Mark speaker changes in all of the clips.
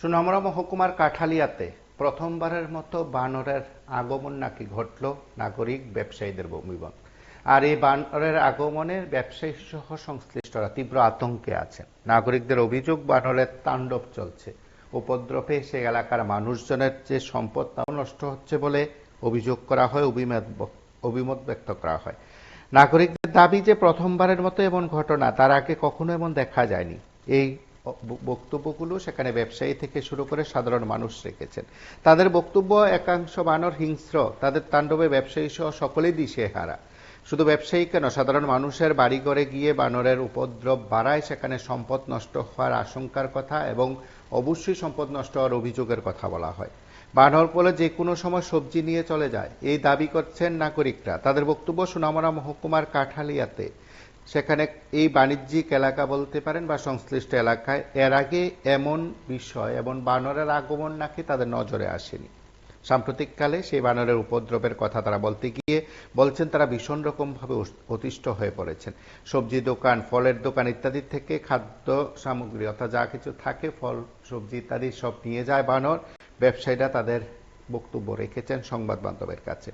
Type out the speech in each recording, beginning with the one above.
Speaker 1: সোনামুড়া মহকুমার কাঠালিয়াতে প্রথমবারের মতো বানরের আগমন নাকি ঘটল নাগরিক ব্যবসায়ীদের অভিমত। আর এই বানরের আগমনে ব্যবসায়ী সহ সংশ্লিষ্টরা তীব্র আতঙ্কে আছেন। নাগরিকদের অভিযোগ, বানরের তাণ্ডব চলছে, উপদ্রবে সেই এলাকার মানুষজনের যে সম্পদ তাও নষ্ট হচ্ছে বলে অভিযোগ করা হয়, অভিমত ব্যক্ত করা হয়। নাগরিকদের দাবি যে প্রথমবারের মতো এমন ঘটনা, তার আগে কখনো এমন দেখা যায়নি। এই বক্তব্যগুলো সেখানে ব্যবসায়ী থেকে শুরু করে সাধারণ মানুষ রেখেছেন। তাদের বক্তব্য, একাংশ বানর হিংস্র, তাদের তাণ্ডবে ব্যবসায়ী সহ সকলেই দিশেহারা। শুধু ব্যবসায়ী কেন, সাধারণ মানুষের বাড়িঘরে গিয়ে বানরের উপদ্রব বাড়ায়, সেখানে সম্পদ নষ্ট হওয়ার আশঙ্কার কথা এবং অবশ্যই সম্পদ নষ্ট হওয়ার অভিযোগের কথা বলা হয়। বানর বলে যে কোনো সময় সবজি নিয়ে চলে যায়, এই দাবি করছেন নাগরিকরা। তাদের বক্তব্য, সোনামুড়া মহকুমার কাঠালিয়াতে সেখানে এই বাণিজ্যিক এলাকা বলতে পারেন বা সংশ্লিষ্ট এলাকায় এর আগে এমন বিষয়, এমন বানরের আগমন নাকি তাদের নজরে আসেনি। সাম্প্রতিককালে সেই বানরের উপদ্রবের কথা তারা বলতে গিয়ে বলছেন তারা ভীষণ রকমভাবে অতিষ্ঠ হয়ে পড়েছেন। সবজি দোকান, ফলের দোকান ইত্যাদি থেকে খাদ্য সামগ্রী অর্থাৎ যা কিছু থাকে, ফল সবজি ইত্যাদি সব নিয়ে যায় বানর। ব্যবসায়ীরা তাদের বক্তব্য রেখেছেন সংবাদ বান্ধবের কাছে।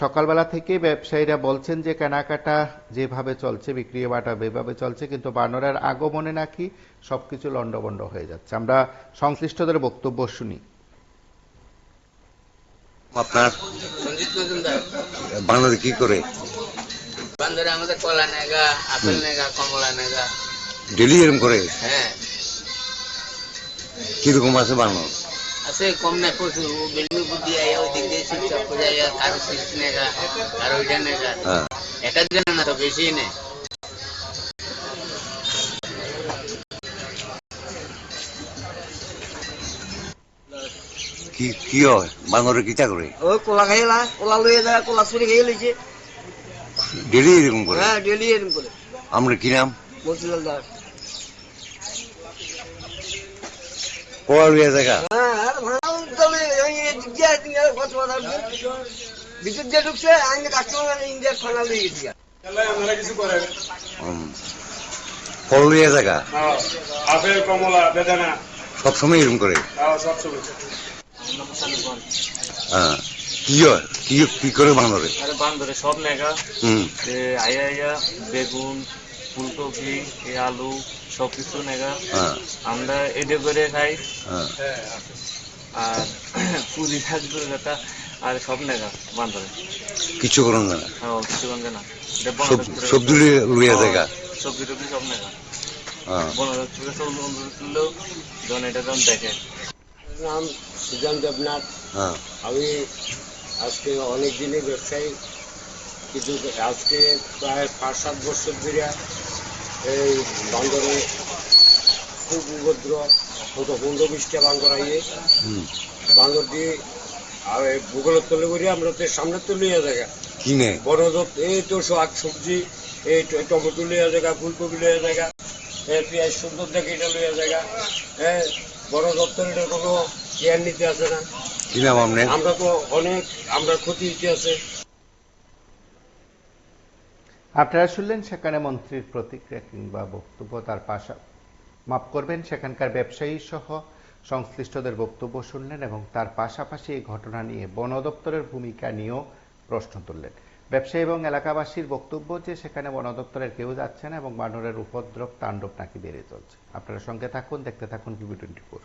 Speaker 1: সকালবেলা থেকে ব্যবসায়ীরা বলছেন যে কেনাকাটা যেভাবে চলছে, বিক্রি বাটা যেভাবে চলছে, কিন্তু বানরের আগমনে নাকি সবকিছু লন্ডভন্ড হয়ে যাচ্ছে। আমরা সংশ্লিষ্টদের বক্তব্য শুনি।
Speaker 2: আপনার বানরে কি করে?
Speaker 3: বান্দরে আমাদের কলা নেগা, আপেল নেগা, কমলা নেগা।
Speaker 2: ডেলি এরকম করে?
Speaker 3: হ্যাঁ।
Speaker 2: কিরকম আছে বানর?
Speaker 3: আছে কম না প্রচুর। বিল্ডিং বুদ্ধি আয়া ওই দিক দিয়ে শিবচক করে আয়া কারো সিক্স নেগা, কারো ওইটা নেগা। এটা জানে না তো, বেশি নেই।
Speaker 2: কি হয় বানরে? কিটা করে?
Speaker 4: ওই কোলা খাইলা, কোলা লইয়া যায়, কোলা চুরি খেয়ে লইছে।
Speaker 2: ডেলি এরকম করে?
Speaker 4: হ্যাঁ, ডেলি এরকম করে।
Speaker 2: আমরা কি নাম?
Speaker 4: মসজিদুল দাস।
Speaker 2: পড়া লইয়া জায়গা?
Speaker 4: হ্যাঁ, আর ভাড়াও তবে ওই এদিক দিয়ে এদিকে কত কথা বলছে। ভিতর দিয়ে ঢুকছে, আইনে কাস্টমার ইন্ডিয়ার খানা লইয়ে গেছি।
Speaker 2: ফল লইয়া জায়গা?
Speaker 5: আপেল, কমলা, বেদানা
Speaker 2: সবসময় এরকম করে?
Speaker 5: সবসময়।
Speaker 2: হ্যাঁ, কি হয়, কি করে বানরে?
Speaker 6: আরে বান্দরে সব নেগা। আয়া আয়া বেগুন, ফুলকপি, আলু সবকিছু নেগা। আমরা এডে করে খাই। আর পুরি থাকবে যেটা, আর সব নেগা বান্দরে।
Speaker 2: কিছু করুন না?
Speaker 6: হ্যাঁ, কিছু করবে না।
Speaker 2: সবজি লইয়া জায়গা?
Speaker 6: সবজি টবজি সব নেগা। বনদপ্তর থেকে সব তুললেও যখন এটা যখন দেখে।
Speaker 4: নাম সুজান দেবনাথ। আমি আজকে অনেক দিনের ব্যবসায়ী, কিন্তু আজকে প্রায় 5-7 বছর ধরে এই বান্দরে খুব উপদ্র হতো। 15-20টা বান্দর আইয়ে বান্দর দিয়ে আর ভূগোলের তলে করি আমরা তো সামনের তো লইয়া জায়গা
Speaker 2: কিনে
Speaker 4: বনদপ্তর। এই তো শাক সবজি, এই টমেটো লইয়া জায়গা, ফুলকপি লইয়া জায়গা, পেঁয়াজ সুন্দর দেখে এটা লইয়া জায়গা। হ্যাঁ, বড় দপ্তরের কোনো কেয়ার নিতে আসে না।
Speaker 2: কি নাম আপনার?
Speaker 4: আমরা তো অনেক ক্ষতি হইতে আছে।
Speaker 1: আপনারা শুনলেন সেখানে মন্ত্রীর প্রতিক্রিয়া কিংবা বক্তব্য। তার মাফ করবেন, সেখানকার ব্যবসায়ী সহ সংশ্লিষ্টদের বক্তব্য শুনলেন এবং তার পাশাপাশি এই ঘটনা নিয়ে বন দপ্তরের ভূমিকা নিয়েও প্রশ্ন তুললেন। ব্যবসায়ী এবং এলাকাবাসীর বক্তব্য যে সেখানে বন দপ্তরের কেউ যাচ্ছে না এবং বানরের উপদ্রব, তাণ্ডব নাকি বেড়ে চলছে। আপনারা সঙ্গে থাকুন, দেখতে থাকুন বিবি 24।